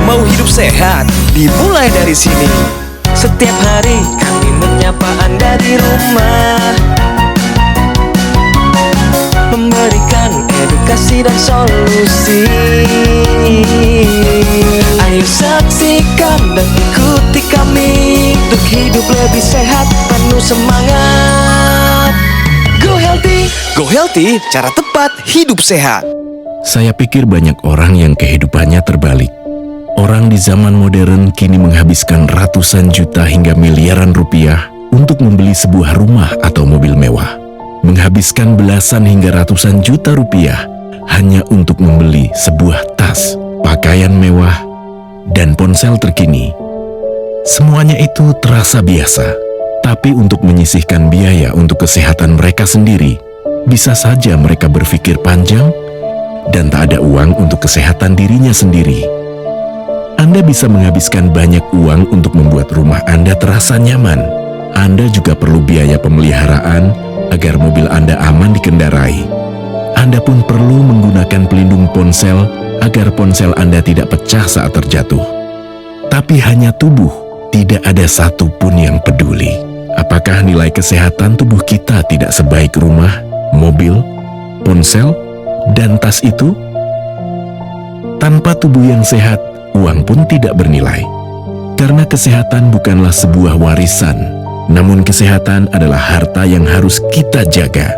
Mau hidup sehat, dimulai dari sini. Setiap hari kami menyapa Anda di rumah, memberikan edukasi dan solusi. Ayo saksikan dan ikuti kami untuk hidup lebih sehat, penuh semangat. Go Healthy, Go Healthy, cara tepat hidup sehat. Saya pikir banyak orang yang kehidupannya terbalik. Orang di zaman modern kini menghabiskan ratusan juta hingga miliaran rupiah untuk membeli sebuah rumah atau mobil mewah. Menghabiskan belasan hingga ratusan juta rupiah hanya untuk membeli sebuah tas, pakaian mewah, dan ponsel terkini. Semuanya itu terasa biasa, tapi untuk menyisihkan biaya untuk kesehatan mereka sendiri, bisa saja mereka berpikir panjang dan tak ada uang untuk kesehatan dirinya sendiri. Anda bisa menghabiskan banyak uang untuk membuat rumah Anda terasa nyaman. Anda juga perlu biaya pemeliharaan agar mobil Anda aman dikendarai. Anda pun perlu menggunakan pelindung ponsel agar ponsel Anda tidak pecah saat terjatuh. Tapi hanya tubuh, tidak ada satupun yang peduli. Apakah nilai kesehatan tubuh kita tidak sebaik rumah, mobil, ponsel, dan tas itu? Tanpa tubuh yang sehat, uang pun tidak bernilai. Karena kesehatan bukanlah sebuah warisan, namun kesehatan adalah harta yang harus kita jaga.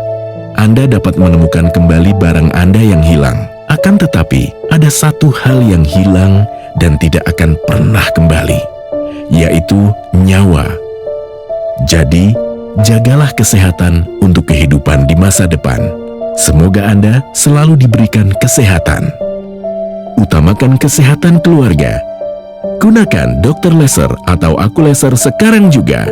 Anda dapat menemukan kembali barang Anda yang hilang. Akan tetapi, ada satu hal yang hilang dan tidak akan pernah kembali, yaitu nyawa. Jadi, jagalah kesehatan untuk kehidupan di masa depan. Semoga Anda selalu diberikan kesehatan. Utamakan kesehatan keluarga. Gunakan Dr. Laser atau Aku Laser sekarang juga.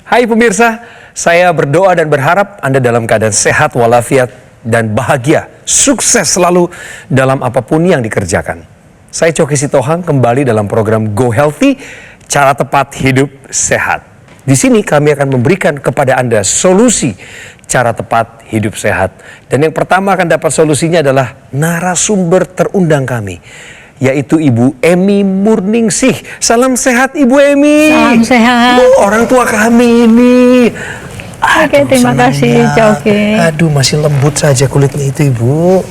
Hai pemirsa, saya berdoa dan berharap Anda dalam keadaan sehat walafiat dan bahagia, sukses selalu dalam apapun yang dikerjakan. Saya Coki Sitohang kembali dalam program Go Healthy, cara tepat hidup sehat. Di sini kami akan memberikan kepada Anda solusi cara tepat hidup sehat. Dan yang pertama akan dapat solusinya adalah narasumber terundang kami, yaitu Ibu Emy Murningsih. Salam sehat Ibu Emy. Salam sehat. Orang tua kami ini. Oke, terima kasih Coki. Aduh, masih lembut saja kulitnya itu Ibu.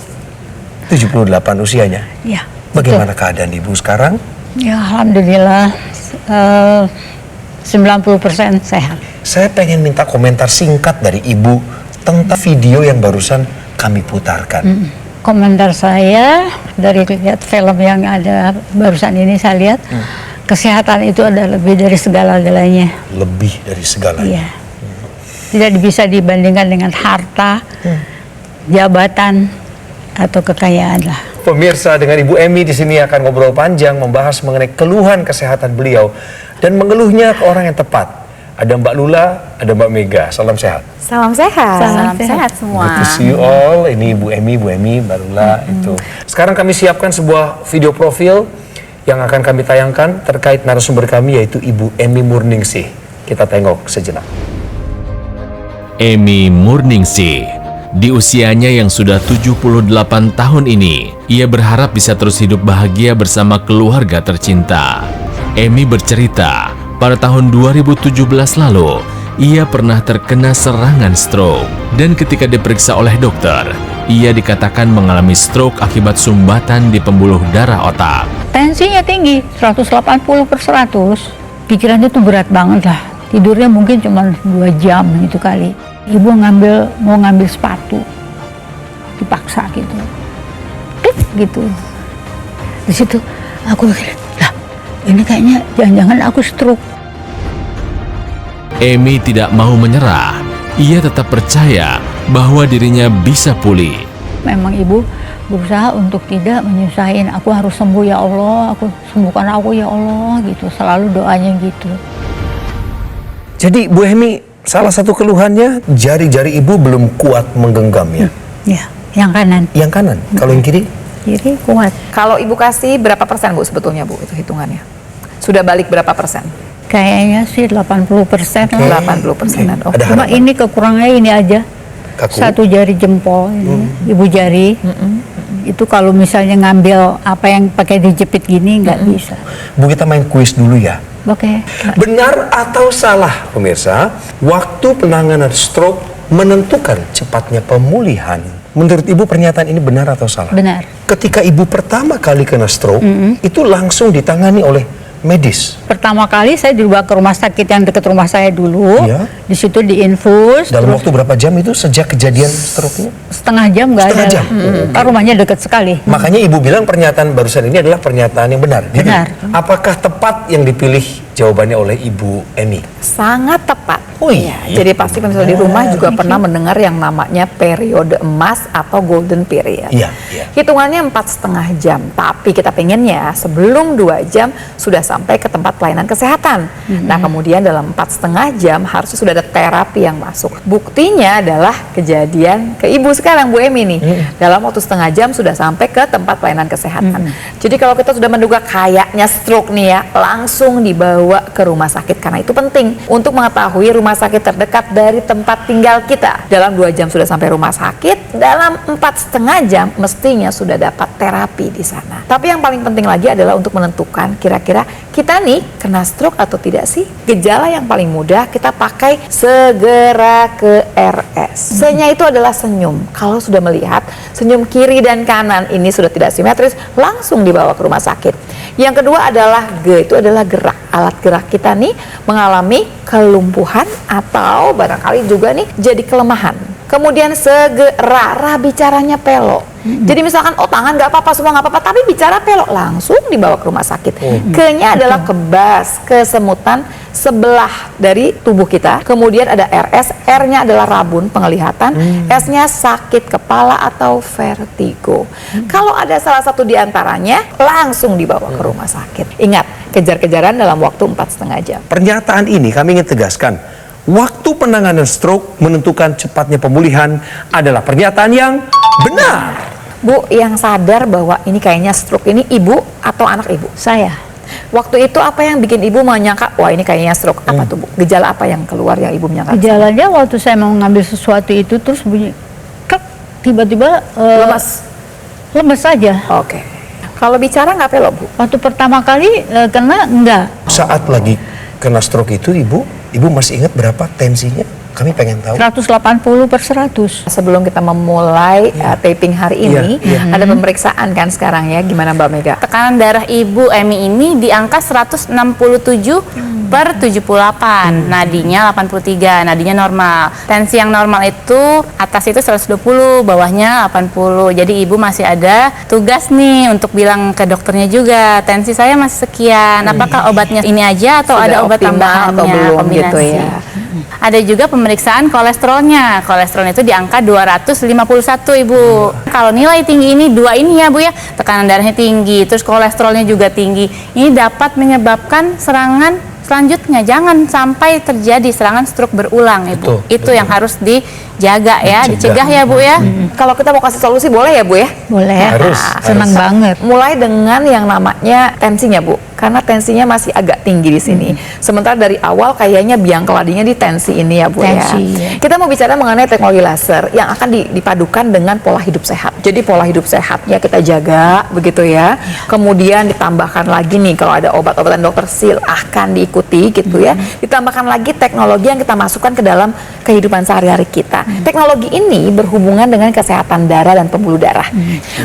78 usianya. Ya. Bagaimana keadaan Ibu sekarang? Ya, alhamdulillah 90% sehat. Saya pengen minta komentar singkat dari Ibu tentang video yang barusan kami putarkan. Komentar saya dari lihat film yang ada barusan ini saya lihat, kesehatan itu ada lebih dari segala-galanya. Lebih dari segalanya. Iya. Tidak bisa dibandingkan dengan harta, jabatan, atau kekayaan lah. Pemirsa, dengan Ibu Emy di sini akan ngobrol panjang membahas mengenai keluhan kesehatan beliau dan mengeluhnya ke orang yang tepat. Ada Mbak Lula, ada Mbak Mega. Salam sehat. Salam sehat. Salam sehat semua. Good to see you all. Ini Ibu Emy, Mbak Lula itu. Sekarang kami siapkan sebuah video profil yang akan kami tayangkan terkait narasumber kami yaitu Ibu Emy Murningsih. Kita tengok sejenak. Emy Murningsih. Di usianya yang sudah 78 tahun ini, ia berharap bisa terus hidup bahagia bersama keluarga tercinta. Emy bercerita, pada tahun 2017 lalu, ia pernah terkena serangan stroke. Dan ketika diperiksa oleh dokter, ia dikatakan mengalami stroke akibat sumbatan di pembuluh darah otak. Tensinya tinggi, 180/100. Pikirannya tuh berat banget lah. Tidurnya mungkin cuma 2 jam itu kali. Ibu mau ngambil sepatu, dipaksa gitu, klik gitu. Di situ aku mikir, lah ini kayaknya jangan-jangan aku stroke. Emy tidak mau menyerah. Ia tetap percaya bahwa dirinya bisa pulih. Memang ibu berusaha untuk tidak menyusahin. Aku harus sembuh ya Allah, aku sembuhkan aku ya Allah gitu. Selalu doanya gitu. Jadi Bu Emy, salah satu keluhannya jari-jari Ibu belum kuat menggenggam ya? Ya, yang kanan. Yang kanan, kalau yang kiri? Kiri kuat. Kalau Ibu kasih berapa persen Bu sebetulnya Bu itu hitungannya? Sudah balik berapa persen? Kayaknya sih 80% lah. 80%-an. Oh. Ada Cuma harapan? ini kekurangannya ini aja. Kaku. Satu jari jempol ini, ibu jari. Itu kalau misalnya ngambil apa yang pakai dijepit gini nggak bisa. Bu, kita main kuis dulu ya. Oke. Benar atau salah pemirsa, waktu penanganan stroke menentukan cepatnya pemulihan. Menurut Ibu pernyataan ini benar atau salah? Benar. Ketika Ibu pertama kali kena stroke, itu langsung ditangani oleh medis. Pertama kali saya dibawa ke rumah sakit yang dekat rumah saya dulu. Iya. Di situ diinfus. Dalam terus waktu berapa jam itu sejak kejadian stroke-nya? setengah jam nggak ada. Setengah jam? Kan rumahnya dekat sekali. Makanya Ibu bilang pernyataan barusan ini adalah pernyataan yang benar. Gitu. Benar. Apakah tepat yang dipilih jawabannya oleh Ibu Emi? Sangat tepat. Oh iya. Jadi pasti pemirsa di rumah juga pernah mendengar yang namanya periode emas atau golden period. Iya, iya. Hitungannya 4,5 jam. Tapi kita pengennya sebelum 2 jam sudah sampai ke tempat pelayanan kesehatan. Nah kemudian dalam 4,5 jam harusnya sudah ada terapi yang masuk. Buktinya adalah kejadian ke ibu sekarang, Bu Emi nih. Dalam waktu setengah jam sudah sampai ke tempat pelayanan kesehatan. Jadi kalau kita sudah menduga kayaknya stroke nih ya, langsung dibawa ke rumah sakit. Karena itu penting untuk mengetahui rumah sakit terdekat dari tempat tinggal kita. Dalam 2 jam sudah sampai rumah sakit, dalam 4,5 jam mestinya sudah dapat terapi di sana. Tapi yang paling penting lagi adalah untuk menentukan kira-kira kita nih kena stroke atau tidak sih. Gejala yang paling mudah kita pakai segera ke RS. S-nya itu adalah senyum. Kalau sudah melihat senyum kiri dan kanan ini sudah tidak simetris, langsung dibawa ke rumah sakit. Yang kedua adalah G, itu adalah gerak. Alat gerak kita nih mengalami kelumpuhan atau barangkali juga nih jadi kelemahan. Kemudian segera bicaranya pelok. Jadi misalkan tangan nggak apa-apa, semua nggak apa-apa, tapi bicara pelok, langsung dibawa ke rumah sakit. Ke-nya adalah kebas, kesemutan sebelah dari tubuh kita. Kemudian ada RS, R-nya adalah rabun penglihatan, S-nya sakit kepala atau vertigo. Kalau ada salah satu di antaranya, langsung dibawa ke rumah sakit. Ingat, kejar-kejaran dalam waktu 4,5 jam. Pernyataan ini kami ingin tegaskan, waktu penanganan stroke menentukan cepatnya pemulihan adalah pernyataan yang benar. Bu, yang sadar bahwa ini kayaknya stroke ini ibu atau anak ibu? Saya. Waktu itu apa yang bikin ibu menyangka, wah ini kayaknya stroke? Apa tuh Bu? Gejala apa yang keluar yang ibu menyangka? Gejalanya waktu saya mau ngambil sesuatu itu terus bunyi krek, tiba-tiba Lemas. lemes aja. Oke. Kalau bicara nggak pelok Bu? Waktu pertama kali kena enggak. Saat lagi kena stroke itu ibu masih ingat berapa tensinya? Kami pengen tahu. 180/100. Sebelum kita memulai taping hari ini, ada pemeriksaan kan sekarang ya, gimana Mbak Mega? Tekanan darah Ibu Emi ini di angka 167/78, nadinya 83, nadinya normal. Tensi yang normal itu atas itu 120, bawahnya 80. Jadi Ibu masih ada tugas nih untuk bilang ke dokternya juga, tensi saya masih sekian. Apakah obatnya ini aja atau Sudah ada obat optimal tambahannya? atau belum kombinasi. gitu ya? Ada juga pemeriksaan kolesterolnya. Kolesterolnya itu di angka 251 Ibu. Kalau nilai tinggi ini dua ini ya Bu ya, tekanan darahnya tinggi, terus kolesterolnya juga tinggi. Ini dapat menyebabkan serangan selanjutnya. Jangan sampai terjadi serangan stroke berulang Ibu. Itu yang harus dijaga ya, dicegah ya Bu ya. Kalau kita mau kasih solusi boleh ya Bu ya? Boleh. Harus. Senang banget. Mulai dengan yang namanya tensinya Bu, karena tensinya masih agak tinggi di sini. Sementara dari awal kayaknya biang keladinya di tensi ini ya Bu Tensi, ya. ya. Kita mau bicara mengenai teknologi laser yang akan dipadukan dengan pola hidup sehat. Jadi pola hidup sehatnya kita jaga begitu ya. Kemudian ditambahkan lagi nih kalau ada obat-obatan dokter silahkan diikuti gitu ya. Ditambahkan lagi teknologi yang kita masukkan ke dalam kehidupan sehari-hari kita. Teknologi ini berhubungan dengan kesehatan darah dan pembuluh darah.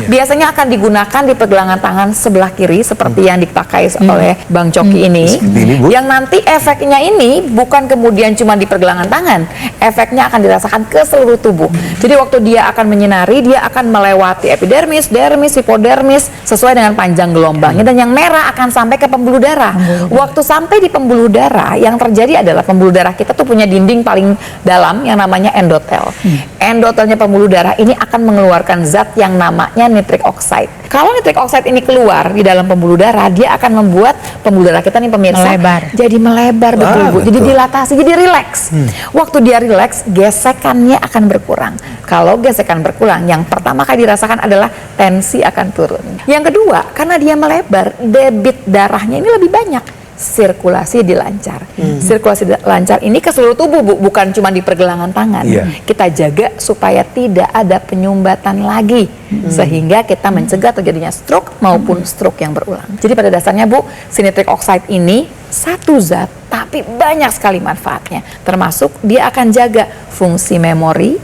Biasanya akan digunakan di pergelangan tangan sebelah kiri seperti yang dipakai oleh Bang Coki ini. Seperti ini, Bu. Yang nanti efeknya ini bukan kemudian cuma di pergelangan tangan, efeknya akan dirasakan ke seluruh tubuh. Jadi waktu dia akan menyinari, dia akan melewati epidermis, dermis, hipodermis sesuai dengan panjang gelombangnya, dan yang merah akan sampai ke pembuluh darah. Waktu sampai di pembuluh darah, yang terjadi adalah pembuluh darah kita tuh punya dinding paling dalam yang namanya endotel. Endotelnya pembuluh darah ini akan mengeluarkan zat yang namanya nitric oxide. Kalau nitric oxide ini keluar di dalam pembuluh darah, dia akan membuat pembuluh darah kita nih pemirsa Melebar. jadi melebar, betul Bu. Jadi betul. dilatasi, jadi rileks. Waktu dia rileks, gesekannya akan berkurang. Kalau gesekan berkurang, yang pertama kali dirasakan adalah tensi akan turun. Yang kedua, karena dia melebar, debit darahnya ini lebih banyak. sirkulasi dilancar. Sirkulasi lancar ini ke seluruh tubuh, Bu, bukan cuma di pergelangan tangan. Kita jaga supaya tidak ada penyumbatan lagi, sehingga kita mencegah terjadinya stroke maupun stroke yang berulang. Jadi pada dasarnya, Bu, si nitric oxide ini satu zat tapi banyak sekali manfaatnya, termasuk dia akan jaga fungsi memori,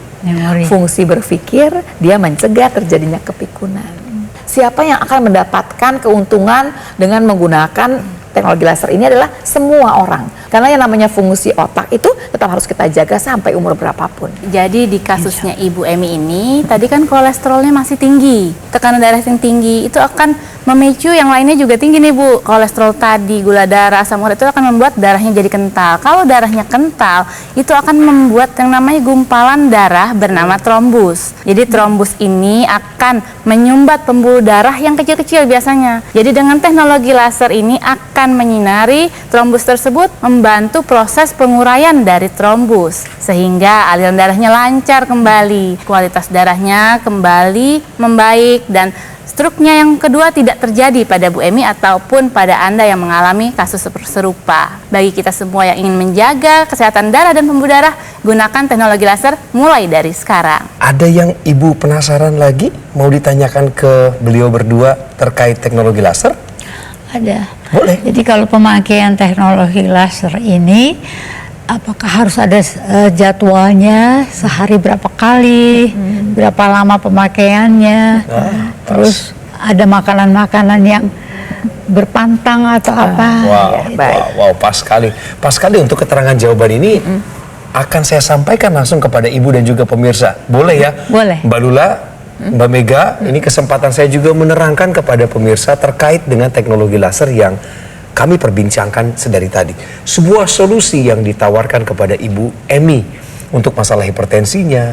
fungsi berpikir, dia mencegah terjadinya kepikunan. Siapa yang akan mendapatkan keuntungan dengan menggunakan teknologi laser ini adalah semua orang. Karena yang namanya fungsi otak itu tetap harus kita jaga sampai umur berapapun. Jadi di kasusnya Ibu Emi ini, tadi kan kolesterolnya masih tinggi. Tekanan darah yang tinggi itu akan memicu yang lainnya juga tinggi nih, Bu. Kolesterol tadi, gula darah, asam urat itu akan membuat darahnya jadi kental. Kalau darahnya kental, itu akan membuat yang namanya gumpalan darah bernama trombus. Jadi trombus ini akan menyumbat pembuluh darah yang kecil-kecil biasanya. Jadi dengan teknologi laser ini akan menyinari trombus tersebut, membantu proses penguraian dari trombus sehingga aliran darahnya lancar kembali, kualitas darahnya kembali membaik, dan stroke-nya yang kedua tidak terjadi pada Bu Emi ataupun pada Anda yang mengalami kasus serupa. Bagi kita semua yang ingin menjaga kesehatan darah dan pembuluh darah, gunakan teknologi laser mulai dari sekarang. Ada yang Ibu penasaran lagi mau ditanyakan ke beliau berdua terkait teknologi laser? Ada. Boleh. Jadi kalau pemakaian teknologi laser ini, apakah harus ada jadwalnya, sehari berapa kali, berapa lama pemakaiannya, terus ada makanan-makanan yang berpantang atau apa? Wow, pas sekali untuk keterangan jawaban ini. Akan saya sampaikan langsung kepada Ibu dan juga pemirsa. Boleh ya? Boleh. Mbak Lula, Mbak Mega, ini kesempatan saya juga menerangkan kepada pemirsa terkait dengan teknologi laser yang kami perbincangkan sedari tadi. Sebuah solusi yang ditawarkan kepada Ibu Emi untuk masalah hipertensinya,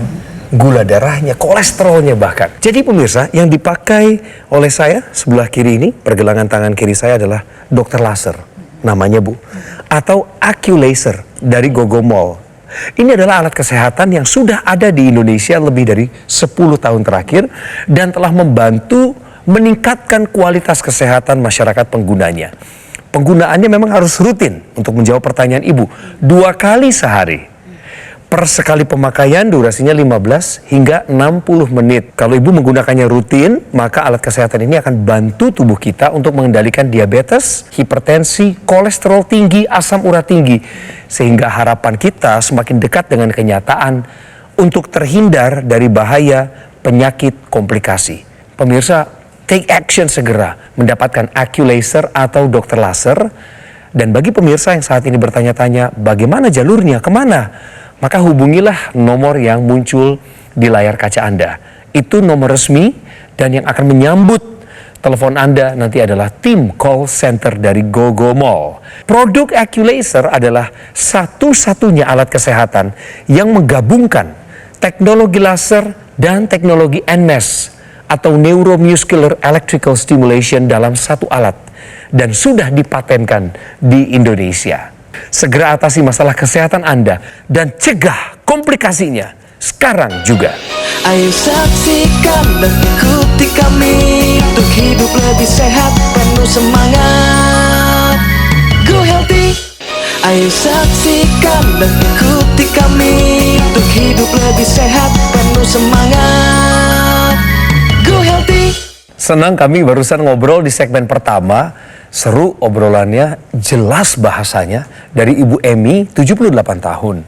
gula darahnya, kolesterolnya bahkan. Jadi pemirsa, yang dipakai oleh saya sebelah kiri ini, pergelangan tangan kiri saya adalah dokter laser, namanya Bu, atau Acculaser dari Gogomol. Ini adalah alat kesehatan yang sudah ada di Indonesia lebih dari 10 tahun terakhir dan telah membantu meningkatkan kualitas kesehatan masyarakat penggunanya. Penggunaannya memang harus rutin untuk menjawab pertanyaan Ibu 2 kali sehari. Per sekali pemakaian durasinya 15 hingga 60 menit. Kalau Ibu menggunakannya rutin, maka alat kesehatan ini akan bantu tubuh kita untuk mengendalikan diabetes, hipertensi, kolesterol tinggi, asam urat tinggi. Sehingga harapan kita semakin dekat dengan kenyataan untuk terhindar dari bahaya penyakit komplikasi. Pemirsa, take action segera mendapatkan Acculaser atau dokter laser. Dan bagi pemirsa yang saat ini bertanya-tanya bagaimana jalurnya, kemana? Maka hubungilah nomor yang muncul di layar kaca Anda. Itu nomor resmi dan yang akan menyambut telepon Anda nanti adalah tim call center dari Gogomol. Produk Acculaser adalah satu-satunya alat kesehatan yang menggabungkan teknologi laser dan teknologi NMES atau Neuromuscular Electrical Stimulation dalam satu alat dan sudah dipatenkan di Indonesia. Segera atasi masalah kesehatan Anda dan cegah komplikasinya sekarang juga. Ayo saksikan dan ikuti kami untuk hidup lebih sehat, penuh semangat. Go Healthy. Ayo saksikan dan ikuti kami untuk hidup lebih sehat, penuh semangat. Go Healthy. Senang kami barusan ngobrol di segmen pertama. Seru obrolannya, jelas bahasanya dari Ibu Emi, 78 tahun.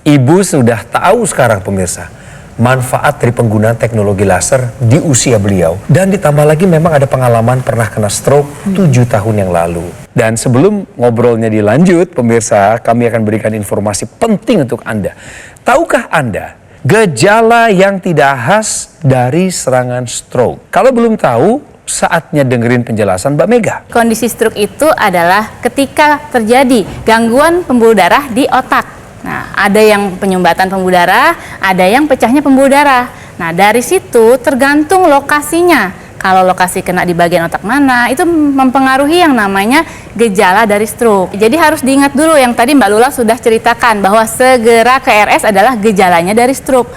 Ibu sudah tahu sekarang pemirsa, manfaat dari penggunaan teknologi laser di usia beliau. Dan ditambah lagi memang ada pengalaman pernah kena stroke 7 tahun yang lalu. Dan sebelum ngobrolnya dilanjut, pemirsa, kami akan berikan informasi penting untuk Anda. Tahukah Anda gejala yang tidak khas dari serangan stroke? Kalau belum tahu, saatnya dengerin penjelasan Mbak Mega. Kondisi stroke itu adalah ketika terjadi gangguan pembuluh darah di otak. Nah, ada yang penyumbatan pembuluh darah, ada yang pecahnya pembuluh darah. Nah, dari situ tergantung lokasinya. Kalau lokasi kena di bagian otak mana, itu mempengaruhi yang namanya gejala dari stroke. Jadi harus diingat dulu yang tadi Mbak Lula sudah ceritakan bahwa segera ke RS adalah gejalanya dari stroke.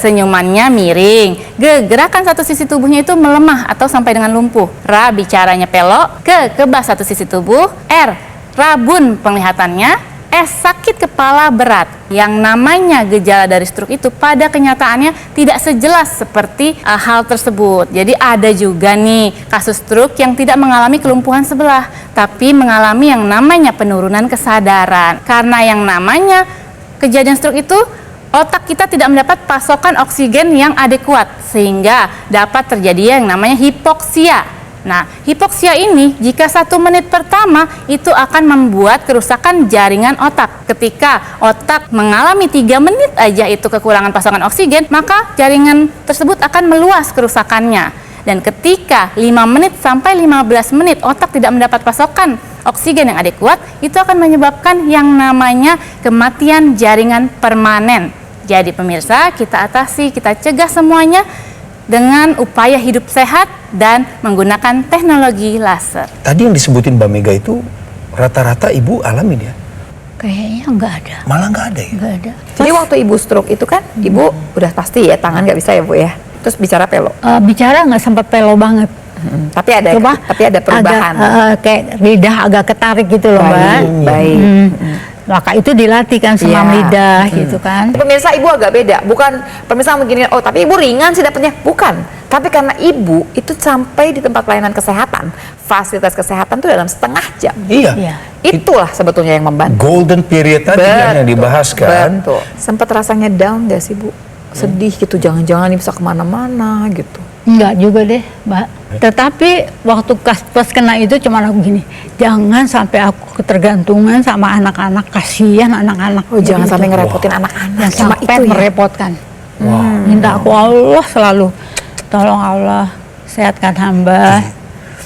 Senyumannya miring, gerakan satu sisi tubuhnya itu melemah atau sampai dengan lumpuh. Bicaranya pelok, kebas satu sisi tubuh. rabun penglihatannya, sakit kepala berat. Yang namanya gejala dari stroke itu pada kenyataannya tidak sejelas seperti hal tersebut. Jadi ada juga nih kasus stroke yang tidak mengalami kelumpuhan sebelah, tapi mengalami yang namanya penurunan kesadaran. Karena yang namanya kejadian stroke itu, otak kita tidak mendapat pasokan oksigen yang adekuat, sehingga dapat terjadi yang namanya hipoksia. Nah, hipoksia ini jika 1 menit pertama itu akan membuat kerusakan jaringan otak. Ketika otak mengalami 3 menit aja itu kekurangan pasokan oksigen, maka jaringan tersebut akan meluas kerusakannya. Dan ketika 5 menit sampai 15 menit otak tidak mendapat pasokan oksigen yang adekuat, itu akan menyebabkan yang namanya kematian jaringan permanen. Jadi pemirsa, kita atasi, kita cegah semuanya dengan upaya hidup sehat dan menggunakan teknologi laser. Tadi yang disebutin Mbak Mega itu rata-rata ibu alamin ya? Kayaknya nggak ada. Malah nggak ada ya? Nggak ada. Jadi waktu ibu stroke itu kan, ibu udah pasti ya tangan nggak bisa ya Bu ya. Terus bicara pelo. Bicara nggak sempat pelo banget. Tapi ada perubahan. Agak, kayak lidah agak ketarik gitu loh, Mbak. Baik. Maka itu dilatih kan senam lidah gitu kan. Pemirsa, ibu agak beda. Bukan pemirsa begini, oh tapi ibu ringan sih dapatnya. Bukan. Tapi karena ibu itu sampai di tempat pelayanan kesehatan, fasilitas kesehatan itu dalam setengah jam. Iya. Itulah sebetulnya yang membantu. Golden period tadi kan yang dibahas kan. Betul. Sempat rasanya down gak sih Bu? Sedih gitu, jangan-jangan ini bisa kemana-mana gitu. Enggak juga deh, Mbak. Tetapi waktu pas kena itu cuma aku gini, jangan sampai aku ketergantungan sama anak-anak, kasihan anak-anak. Oh, jangan gitu. sampai ngerepotin anak-anak. Yang Cuma sampai itu ya. merepotkan. Minta aku Allah selalu, tolong Allah sehatkan hamba.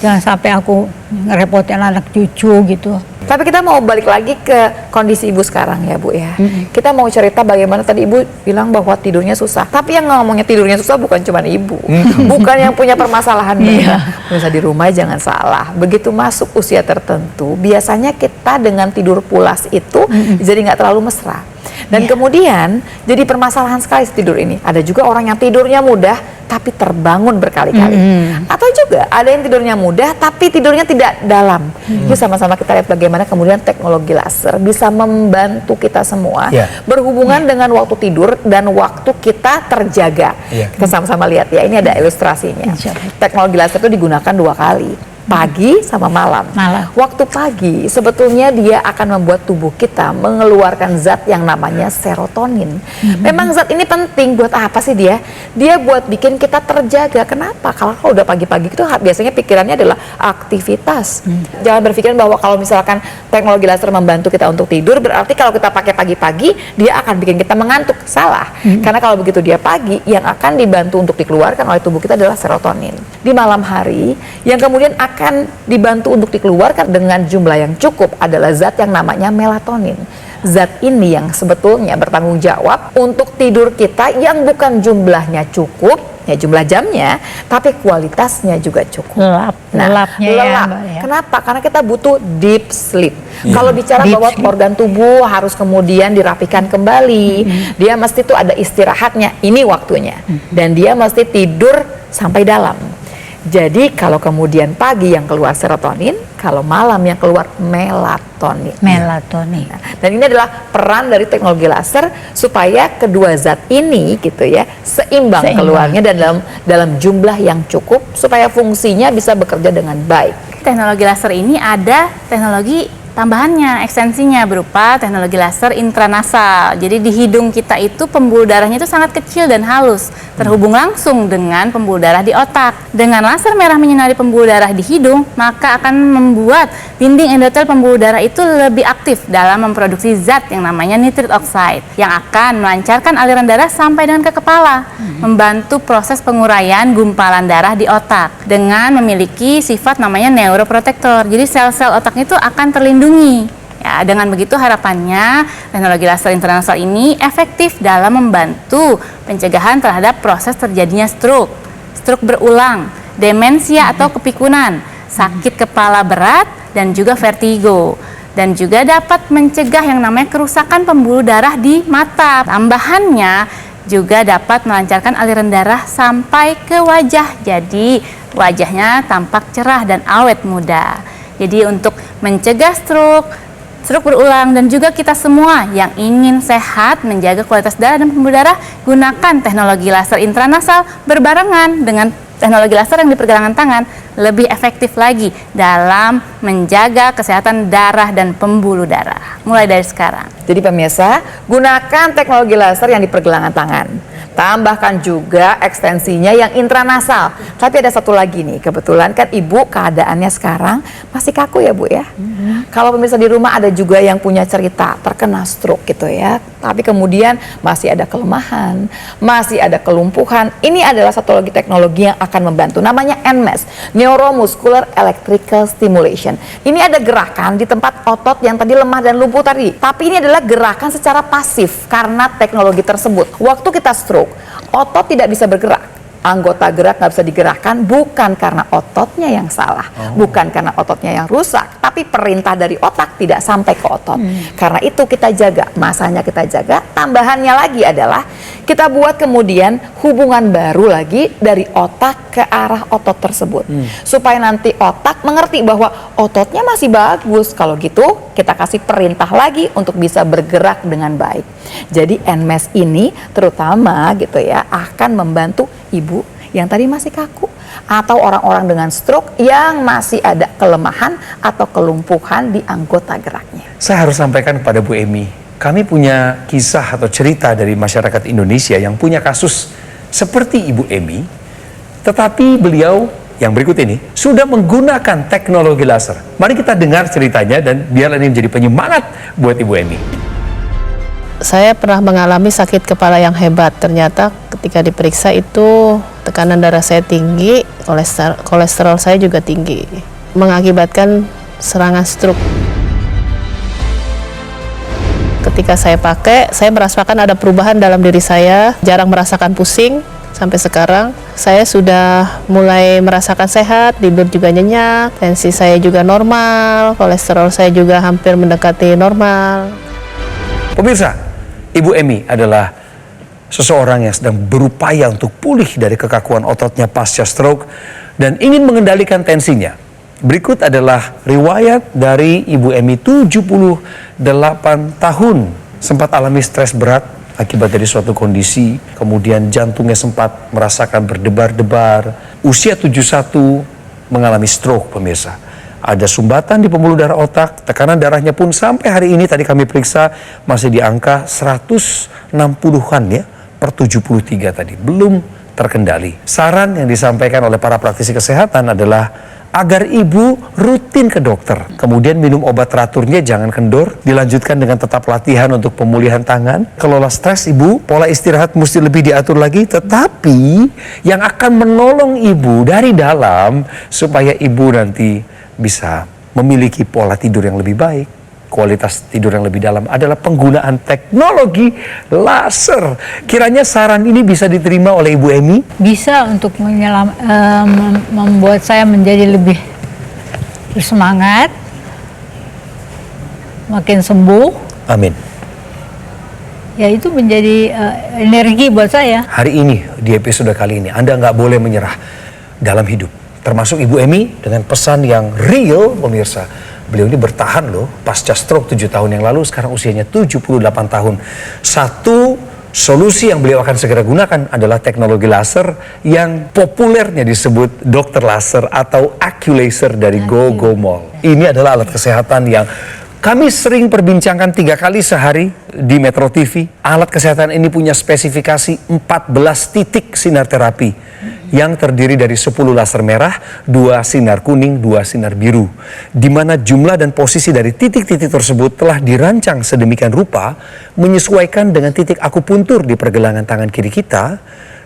Jangan sampai aku ngerepotin anak cucu gitu. Tapi kita mau balik lagi ke kondisi ibu sekarang ya Bu ya. Kita mau cerita bagaimana tadi ibu bilang bahwa tidurnya susah. Tapi yang ngomongnya tidurnya susah bukan cuma ibu. Bukan yang punya permasalahan banyak. Bisa di rumah jangan salah. Begitu masuk usia tertentu, biasanya kita dengan tidur pulas itu jadi nggak terlalu mesra. Dan kemudian jadi permasalahan sekali tidur ini. Ada juga orang yang tidurnya mudah tapi terbangun berkali-kali. Atau juga ada yang tidurnya mudah tapi tidurnya tidak dalam. Yuk sama-sama kita lihat bagaimana kemudian teknologi laser bisa membantu kita semua berhubungan dengan waktu tidur dan waktu kita terjaga. Kita sama-sama lihat ya, ini ada ilustrasinya. Teknologi laser itu digunakan 2 kali. Pagi sama malam. Waktu pagi sebetulnya dia akan membuat tubuh kita mengeluarkan zat yang namanya serotonin. Memang zat ini penting buat apa sih dia? Dia buat bikin kita terjaga. Kenapa? Kalau udah pagi-pagi itu biasanya pikirannya adalah aktivitas. Jangan berpikiran bahwa kalau misalkan teknologi laser membantu kita untuk tidur, berarti kalau kita pakai pagi-pagi dia akan bikin kita mengantuk. Salah. Karena kalau begitu dia pagi, yang akan dibantu untuk dikeluarkan oleh tubuh kita adalah serotonin. Di malam hari, yang kemudian akan dibantu untuk dikeluarkan dengan jumlah yang cukup adalah zat yang namanya melatonin. Zat ini yang sebetulnya bertanggung jawab untuk tidur kita yang bukan jumlahnya cukup, ya jumlah jamnya, tapi kualitasnya juga cukup. Lelapnya lelap. ya. Kenapa? Karena kita butuh deep sleep. Kalau bicara bahwa organ tubuh harus kemudian dirapikan kembali, dia mesti tuh ada istirahatnya, ini waktunya. Dan dia mesti tidur sampai dalam. Jadi kalau kemudian pagi yang keluar serotonin, kalau malam yang keluar melatonin. Nah, dan ini adalah peran dari teknologi laser supaya kedua zat ini gitu ya seimbang keluarnya dan dalam jumlah yang cukup supaya fungsinya bisa bekerja dengan baik. Teknologi laser ini ada teknologi tambahannya, ekstensinya berupa teknologi laser intranasal. Jadi di hidung kita itu pembuluh darahnya itu sangat kecil dan halus, terhubung langsung dengan pembuluh darah di otak. Dengan laser merah menyinari pembuluh darah di hidung, maka akan membuat dinding endotel pembuluh darah itu lebih aktif dalam memproduksi zat yang namanya nitrit oxide, yang akan melancarkan aliran darah sampai dengan ke kepala, membantu proses penguraian gumpalan darah di otak dengan memiliki sifat namanya neuroprotektor. Jadi sel-sel otak itu akan terlindungi. Ya, dengan begitu harapannya teknologi laser intranasal ini efektif dalam membantu pencegahan terhadap proses terjadinya stroke berulang, demensia atau kepikunan, sakit kepala berat dan juga vertigo. Dan juga dapat mencegah yang namanya kerusakan pembuluh darah di mata. Tambahannya juga dapat melancarkan aliran darah sampai ke wajah. Jadi wajahnya tampak cerah dan awet muda. Jadi untuk mencegah stroke berulang, dan juga kita semua yang ingin sehat, menjaga kualitas darah dan pembuluh darah, gunakan teknologi laser intranasal berbarengan dengan teknologi laser yang di pergelangan tangan, lebih efektif lagi dalam menjaga kesehatan darah dan pembuluh darah. Mulai dari sekarang. Jadi pemirsa, gunakan teknologi laser yang di pergelangan tangan. Tambahkan juga ekstensinya yang intranasal. Tapi ada satu lagi nih, kebetulan kan ibu keadaannya sekarang masih kaku ya bu ya. Kalau pemirsa di rumah ada juga yang punya cerita terkena stroke gitu ya. Tapi kemudian masih ada kelemahan, masih ada kelumpuhan. Ini adalah satu lagi teknologi yang akan membantu. Namanya NMES, Neuromuscular Electrical Stimulation. Ini ada gerakan di tempat otot yang tadi lemah dan lumpuh tadi. Tapi ini adalah gerakan secara pasif karena teknologi tersebut. Waktu kita stroke, otot tidak bisa bergerak, anggota gerak nggak bisa digerakkan, bukan karena ototnya yang salah, bukan karena ototnya yang rusak, tapi perintah dari otak tidak sampai ke otot. Karena itu kita jaga, masanya kita jaga. Tambahannya lagi adalah kita buat kemudian hubungan baru lagi dari otak ke arah otot tersebut, supaya nanti otak mengerti bahwa ototnya masih bagus. Kalau gitu kita kasih perintah lagi untuk bisa bergerak dengan baik. Jadi NMES ini terutama gitu ya akan membantu ibu yang tadi masih kaku atau orang-orang dengan stroke yang masih ada kelemahan atau kelumpuhan di anggota geraknya. Saya harus sampaikan kepada Bu Emy, kami punya kisah atau cerita dari masyarakat Indonesia yang punya kasus seperti Ibu Emy, tetapi beliau yang berikut ini sudah menggunakan teknologi laser. Mari kita dengar ceritanya dan biar ini menjadi penyemangat buat Ibu Emy. Saya pernah mengalami sakit kepala yang hebat. Ternyata ketika diperiksa itu tekanan darah saya tinggi, kolesterol saya juga tinggi, mengakibatkan serangan stroke. Ketika saya pakai, saya merasakan ada perubahan dalam diri saya, jarang merasakan pusing. Sampai sekarang saya sudah mulai merasakan sehat, tidur juga nyenyak, tensi saya juga normal, kolesterol saya juga hampir mendekati normal. Pemirsa, Ibu Emy adalah seseorang yang sedang berupaya untuk pulih dari kekakuan ototnya pasca stroke dan ingin mengendalikan tensinya. Berikut adalah riwayat dari Ibu Emy, 78 tahun, sempat alami stres berat akibat dari suatu kondisi, kemudian jantungnya sempat merasakan berdebar-debar. Usia 71 mengalami stroke, pemirsa. Ada sumbatan di pembuluh darah otak, tekanan darahnya pun sampai hari ini tadi kami periksa masih di angka 160-an ya, per 73 tadi, belum terkendali. Saran yang disampaikan oleh para praktisi kesehatan adalah agar ibu rutin ke dokter, kemudian minum obat teraturnya, jangan kendor, dilanjutkan dengan tetap latihan untuk pemulihan tangan, kelola stres ibu, pola istirahat mesti lebih diatur lagi, tetapi yang akan menolong ibu dari dalam supaya ibu nanti bisa memiliki pola tidur yang lebih baik, kualitas tidur yang lebih dalam adalah penggunaan teknologi laser. Kiranya saran ini bisa diterima oleh Ibu Emy? Bisa untuk membuat saya menjadi lebih bersemangat, makin sembuh. Amin. Ya itu menjadi energi buat saya. Hari ini di episode kali ini Anda nggak boleh menyerah dalam hidup. Termasuk Ibu Emy dengan pesan yang real, pemirsa. Beliau ini bertahan loh, pasca stroke 7 tahun yang lalu, sekarang usianya 78 tahun. Satu solusi yang beliau akan segera gunakan adalah teknologi laser yang populernya disebut dokter laser atau Accu-Laser dari Gogomol. Ini adalah alat kesehatan yang kami sering perbincangkan 3 kali sehari di Metro TV. Alat kesehatan ini punya spesifikasi 14 titik sinar terapi yang terdiri dari 10 laser merah, 2 sinar kuning, 2 sinar biru. Di mana jumlah dan posisi dari titik-titik tersebut telah dirancang sedemikian rupa menyesuaikan dengan titik akupuntur di pergelangan tangan kiri kita.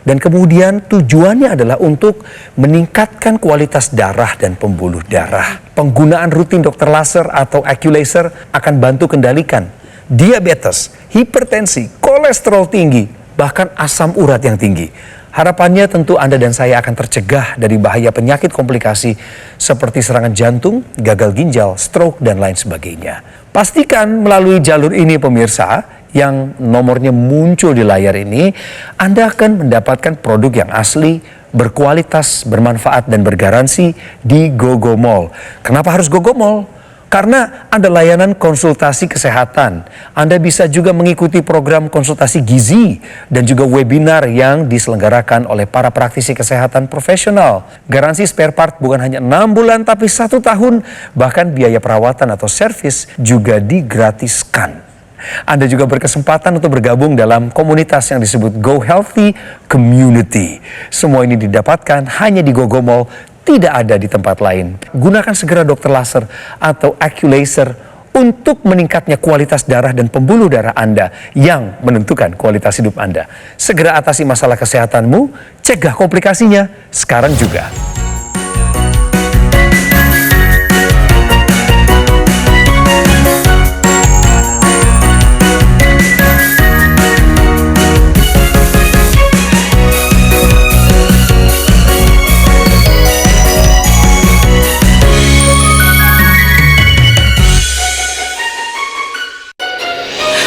Dan kemudian tujuannya adalah untuk meningkatkan kualitas darah dan pembuluh darah. Penggunaan rutin dokter laser atau Accu-Laser akan bantu kendalikan diabetes, hipertensi, kolesterol tinggi, bahkan asam urat yang tinggi. Harapannya tentu Anda dan saya akan tercegah dari bahaya penyakit komplikasi seperti serangan jantung, gagal ginjal, stroke, dan lain sebagainya. Pastikan melalui jalur ini pemirsa, yang nomornya muncul di layar ini, Anda akan mendapatkan produk yang asli, berkualitas, bermanfaat, dan bergaransi di GoGo Mall. Kenapa harus GoGo Mall? Karena ada layanan konsultasi kesehatan. Anda bisa juga mengikuti program konsultasi gizi dan juga webinar yang diselenggarakan oleh para praktisi kesehatan profesional. Garansi spare part bukan hanya 6 bulan tapi 1 tahun. Bahkan biaya perawatan atau servis juga digratiskan. Anda juga berkesempatan untuk bergabung dalam komunitas yang disebut Go Healthy Community. Semua ini didapatkan hanya di GoGo Mall, tidak ada di tempat lain. Gunakan segera dokter laser atau Aculaser untuk meningkatnya kualitas darah dan pembuluh darah Anda yang menentukan kualitas hidup Anda. Segera atasi masalah kesehatanmu, cegah komplikasinya sekarang juga.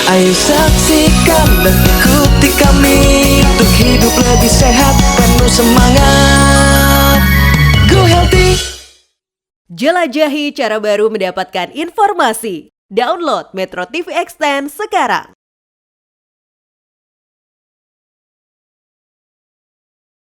Ayo saksikan dan ikuti kami untuk hidup lebih sehat, penuh semangat. Go Healthy. Jelajahi cara baru mendapatkan informasi. Download Metro TV Extend sekarang.